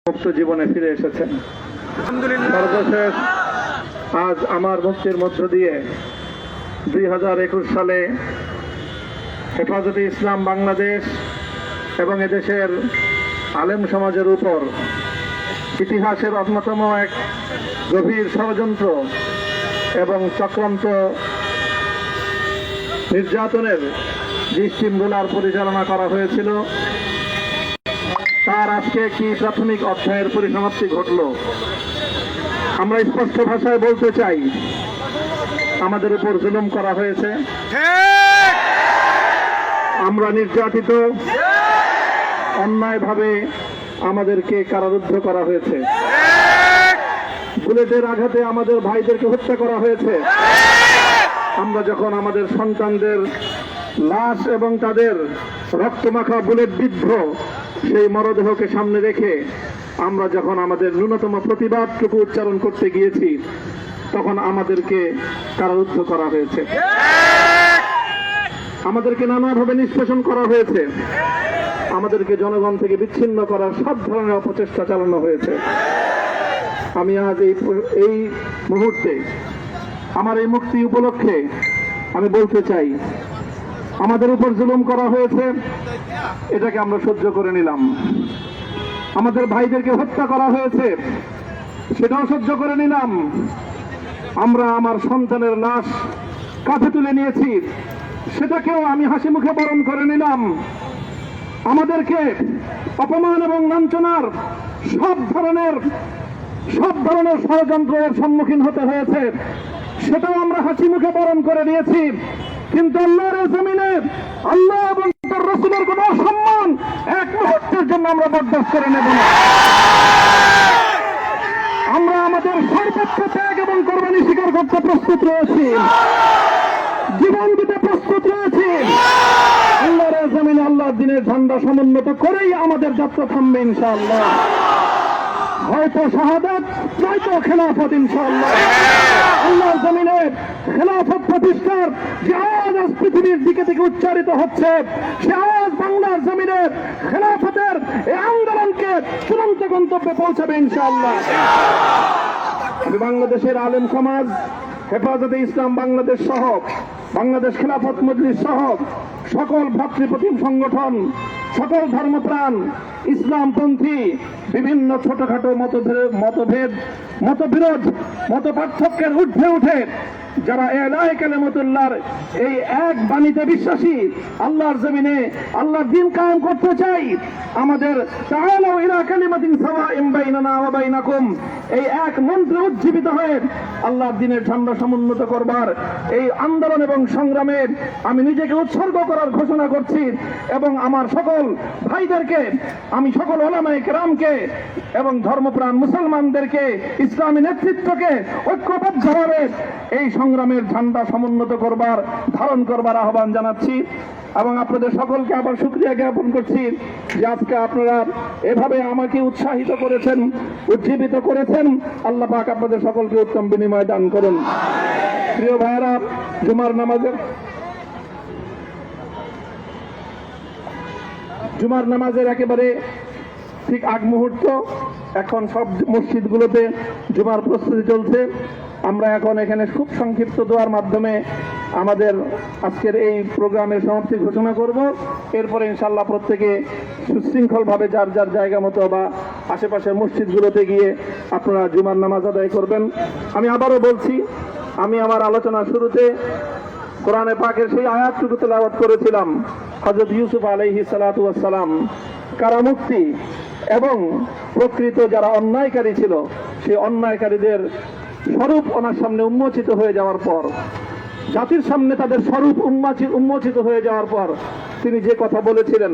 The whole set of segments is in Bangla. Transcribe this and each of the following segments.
মুক্ত জীবনে ফিরে এসেছেন। সর্বশেষ আজ আমার মুক্তির মধ্য দিয়ে 2021 সালে হেফাজতে ইসলাম বাংলাদেশ এবং এদেশের আলেম সমাজের উপর ইতিহাসের অন্যতম এক গভীর ষড়যন্ত্র এবং চক্রান্ত নির্যাতনের যে স্টিমরোলার পরিচালনা করা হয়েছিল, তার আজকে একটি প্রাথমিক অধ্যায়ের পরিসমাপ্তি ঘটল। আমরা স্পষ্ট ভাষায় বলতে চাই, আমাদের উপর জুলুম করা হয়েছে, আমরা নির্যাতিত, অন্যায়ভাবে আমাদেরকে কারারুদ্ধ করা হয়েছে, বুলেটের আঘাতে আমাদের ভাইদেরকে হত্যা করা হয়েছে। আমরা যখন আমাদের সন্তানদের লাশ এবং তাদের রক্তমাখা বুলেট বিদ্ধ সেই মরদেহকে সামনে রেখে আমরা যখন আমাদের ন্যূনতম প্রতিবাদটুকু উচ্চারণ করতে গিয়েছি, তখন আমাদেরকে কারারুদ্ধ করা হয়েছে, আমাদেরকে নানাভাবে নিষ্পেষণ করা হয়েছে, আমাদেরকে জনগণ থেকে বিচ্ছিন্ন করার সব ধরনের অপচেষ্টা চালানো হয়েছে। আমি আজ এই মুহূর্তে আমার এই মুক্তি উপলক্ষে আমি বলতে চাই, আমাদের উপর জুলুম করা হয়েছে, এটাকে আমরা সহ্য করে নিলাম। আমাদের ভাইদেরকে হত্যা করা হয়েছে, সেটাও সহ্য করে নিলাম। আমরা আমার সন্তানের লাশ কাঁধে তুলে নিয়েছি, সেটাকেও আমি হাসি মুখে বরণ করে নিলাম। আমাদেরকে অপমান এবং লাঞ্ছনার সব ধরনের ষড়যন্ত্রের সম্মুখীন হতে হয়েছে, সেটাও আমরা হাসি মুখে বরণ করে নিয়েছি। কিন্তু আল্লাহর জমিনে আল্লাহ এবং তার রাসূলের কোন অসম্মান এক মুহূর্তের জন্য আমরা বরদাস্ত করে নেব না। আমরা আমাদের সর্বোচ্চ ত্যাগ এবং কোরবানি স্বীকার করতে প্রস্তুত রয়েছি, জীবন দিতে প্রস্তুত রয়েছি। আল্লাহর জমিনে আল্লাহর দ্বীনের ঝান্ডা সমুন্নত করেই আমাদের যাত্রা থামবে ইনশাআল্লাহ। হয়তো শাহাদাত, নয়তো খেলাফত ইনশাআল্লাহ। আল্লাহর জমিনে খেলাফত প্রতিষ্ঠার যে আওয়াজ আজ পৃথিবীর দিকে থেকে উচ্চারিত হচ্ছে, সে আওয়াজ বাংলার জমিনে খেলাফতের এই আন্দোলনকে চূড়ান্ত গন্তব্যে পৌঁছাবে ইনশাআল্লাহ। আমি বাংলাদেশের আলেম সমাজ, হেফাজতে ইসলাম বাংলাদেশ সহ বাংলাদেশ খেলাফত মজলিস সহ সকল ভ্রাতৃপ্রতিম সংগঠন, সকল ধর্মপ্রাণ, ইসলামপন্থী বিভিন্ন ছোটখাটো মতভেদ, মতবিরোধ, মত পার্থক্যের ঊর্ধ্বে উঠে যারা এলাহে কালিমাতুল্লাহর এই এক বাণীতে বিশ্বাসী, আল্লাহর জমিনে আল্লাহর দ্বীন কায়েম করতে চাই, আমাদের তাআলাউ ইলা কালিমাতিন সাওয়াইন বাইনানা ওয়া বাইনাকুম এই এক মন্ত্রে উজ্জীবিত হয়ে আল্লাহর দ্বীনের ঝান্ডা সমুন্নত করবার এই আন্দোলন এবং সংগ্রামে আমি নিজেকে উৎসর্গ করার ঘোষণা করছি। এবং আমার সকল ভাইদেরকে, আমি সকল উলামায়ে কেরামকে এবং ধর্মপ্রাণ মুসলমানদেরকে, ইসলামী নেতৃত্বকে ঐক্যবদ্ধভাবে এই সংগ্রামের ঝান্ডা সমুন্নত করবার, ধারণ করবার আহ্বান জানাচ্ছি। এবং আপনাদের সকলকে আবার শুকরিয়া জ্ঞাপন করছি যে আজকে আপনারা এভাবে আমাকে উৎসাহিত করেছেন, উজ্জীবিত করেছেন। আল্লাহ পাক আপনাদের সকলকে উত্তম বিনিময় দান করুন। প্রিয় ভাইয়েরা, জুমার নামাজের একেবারে ঠিক আগ মুহূর্ত। এখন সব মসজিদগুলোতে জুমার প্রস্তুতি চলছে। আমরা এখন এখানে খুব সংক্ষিপ্ত দোয়ার মাধ্যমে আমাদের আজকের এই প্রোগ্রামের সমাপ্তি ঘোষণা করব। এরপরে ইনশাআল্লাহ প্রত্যেকে সুশৃঙ্খলভাবে যার যার জায়গা মতো বা আশেপাশের মসজিদগুলোতে গিয়ে আপনারা জুমার নামাজ আদায় করবেন। আমি আবারও বলছি, আমি আমার আলোচনার শুরুতে কোরআনে পাকের সেই আয়াতটুকু তেলাওয়াত করেছিলাম, হযরত ইউসুফ আলাইহিস সালাতু ওয়াস সালাম কারামুক্তি এবং প্রকৃত যারা অন্যায়কারী ছিল, সেই অন্যায়কারীদের স্বরূপ ওনার সামনে উন্মোচিত হয়ে যাওয়ার পর, জাতির সামনে তাদের স্বরূপ উন্মোচিত হয়ে যাওয়ার পর তিনি যে কথা বলেছিলেন,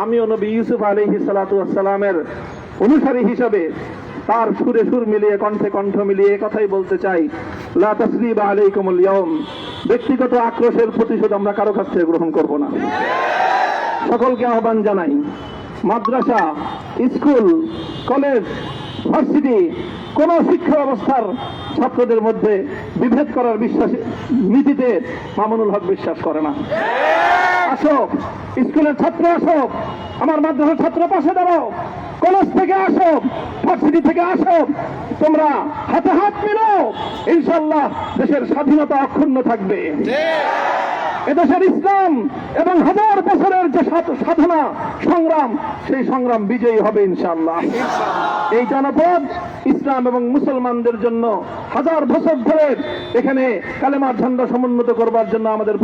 আমিও নবী ইউসুফ আলাইহিস সালাতু ওয়াস সালামের অনুসারী হিসাবে তার সুরে সুর মিলিয়ে, কণ্ঠে কণ্ঠ মিলিয়ে কথাই বলতে চাই, লা তাসরিবা আলাইকুমুল ইয়াউম। ব্যক্তিগত আক্রোশের প্রতিশোধ আমরা কারো কাছ থেকে গ্রহণ করব না। সকলকে আহ্বান জানাই, মাদ্রাসা, স্কুল, কলেজ, ভার্সিটি কোন শিক্ষা ব্যবস্থার ছাত্রদের মধ্যে বিভেদ করার নীতিতে মামুনুল হক বিশ্বাস করে না। আসো, স্কুলের ছাত্র আসো, আমার মাদ্রাসার ছাত্র পাশে দাঁড়াও, কলেজ থেকে আসো, ইউনিভার্সিটি থেকে আসো, তোমরা হাতে হাত মিলো, ইনশাআল্লাহ দেশের স্বাধীনতা অক্ষুণ্ণ থাকবে। এদেশের ইসলাম এবং হাজার বছরের যে সাধনা সংগ্রাম, সেই সংগ্রাম বিজয়ী হবে ইনশাআল্লাহ। এই জনপদ ইসলাম এবং মুসলমানদের জন্য হাজার বছর ধরে এখানে কালেমার ঝান্ডা সমুন্নত করবার জন্য আমাদের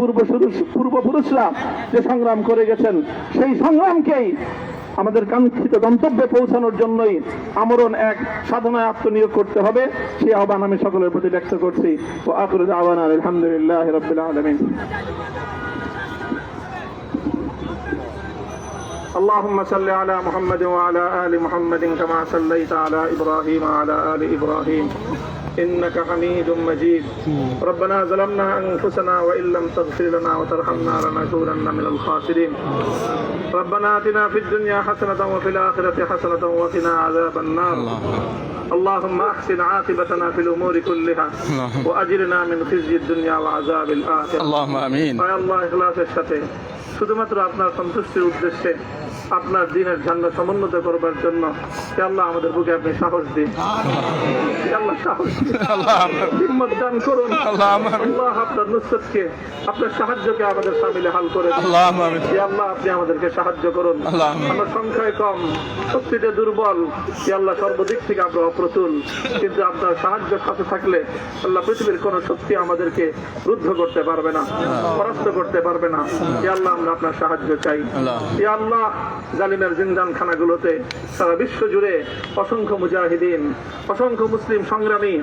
পূর্বপুরুষরা যে সংগ্রাম করে গেছেন, সেই সংগ্রামকেই আমাদের কাঙ্ক্ষিত গন্তব্যে পৌঁছানোর জন্যই আমরণ এক সাধনায় আত্মনিয়োগ করতে হবে। সেই আহ্বান আমি সকলের প্রতি ব্যক্ত করছি। ও আখিরু দাওয়ানা আলহামদুলিল্লাহি রাব্বিল আলামিন। اللهم صل على محمد وعلى آل محمد كما صليت على إبراهيم وعلى آل إبراهيم إنك حميد مجيد. ربنا ظلمنا أنفسنا وإن لم تغفر لنا وترحمنا لنكونن من الخاسرين. ربنا آتنا في الدنيا حسنة وفي الآخرة حسنة وقنا عذاب النار. اللهم أحسن عاقبتنا في الأمور كلها وأجرنا من خزي الدنيا وعذاب الآخرة. اللهم آمين. يا الله إخلاصের সাথে শুধুমাত্র আপনার সন্তুষ্টির উদ্দেশ্যে আপনার দ্বীনের ঝান্ডা সমুন্নত করবার জন্য আল্লাহ আমাদের বুকে আপনি সাহস দিন, আল্লাহ সাহস দিন, হিম্মত দান করুন। আল্লাহ আপনার নুসরতকে, আপনার সাহায্যকে আমাদের সামিলে হাল করে দিন। আল্লাহ আপনি আমাদেরকে সাহায্য করুন। আমরা সংখ্যায় কম, শক্তিতে দুর্বল, আল্লাহ সর্বদিক থেকে আমরা অপ্রতুল, কিন্তু আপনার সাহায্য সাথে থাকলে আল্লাহ পৃথিবীর কোন শক্তি আমাদেরকে রুদ্ধ করতে পারবে না, পরাস্ত করতে পারবে না। আল্লাহ আমরা আপনার সাহায্য চাই। আল্লাহ জালিমের জিন্দান খানাগুলোতে সারা বিশ্ব জুড়ে অসংখ্য মুজাহিদিন, অসংখ্য মুসলিম সংগ্রামী,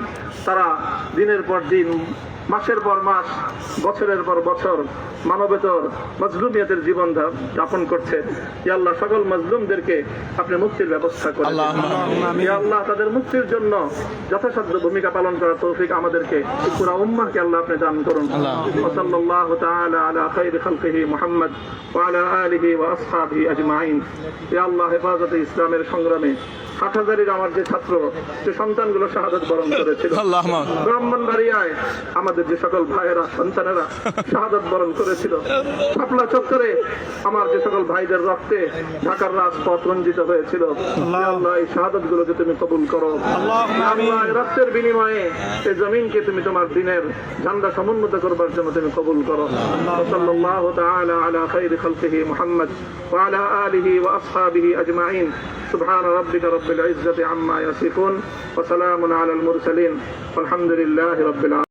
তারা দিনের পর দিন, মাসের পর মাস, বছরের পর বছর মানবেতর মজলুমিয়তের জীবন যাপন করছে। ইয়া আল্লাহ সকল মজলুমদেরকে আপনি মুক্তির ব্যবস্থা করেন। ইয়া আল্লাহ তাদের মুক্তির জন্য যথাসাধ্য ভূমিকা পালন করার তৌফিক আমাদেরকে, পুরা উম্মাহকে আল্লাহ আপনি দান করুন। সাল্লাল্লাহু তাআলা আলা খায়রি খালকিহি মুহাম্মদ ওয়া আলা আলিহি ওয়া আসহাবিহি আজমাইন। ইয়া আল্লাহ হেফাজতে ইসলামের সংগ্রামে 60,000-এর আমার যে ছাত্র, যে সন্তানগুলো শাহাদাত বরণ করেছিল, ব্রাহ্মণবাড়িয়ায় আমাদের যে সকল ভাইয়েরা, সন্তানেরা শাহাদাত বরণ করেছিল, শাপলা চত্বরে আমার যে সকল ভাইদের রক্তে ঢাকার রাজপথ রঞ্জিত হয়েছিল, আল্লাহ এই শাহাদাত গুলোকে তুমি কবুল করো। আল্লাহ এই রক্তের বিনিময়ে এই জমিনকে তুমি তোমার দ্বীনের ঝান্ডা সমুন্নত করবার জন্য তুমি কবুল করো। সাল্লাল্লাহু তাআলা আলা খায়রি খালকিহি মুহাম্মদ ওয়া আলা আলিহি ওয়া আসহাবিহি আজমাইন। সুবহান রাব্বিকা রাব্বিল ইজ্জাতি আম্মা ইয়াসিফুন ওয়া সালামুন আলাল মুরসালিন ওয়ালহামদুলিল্লাহি রাব্বিল আলামিন।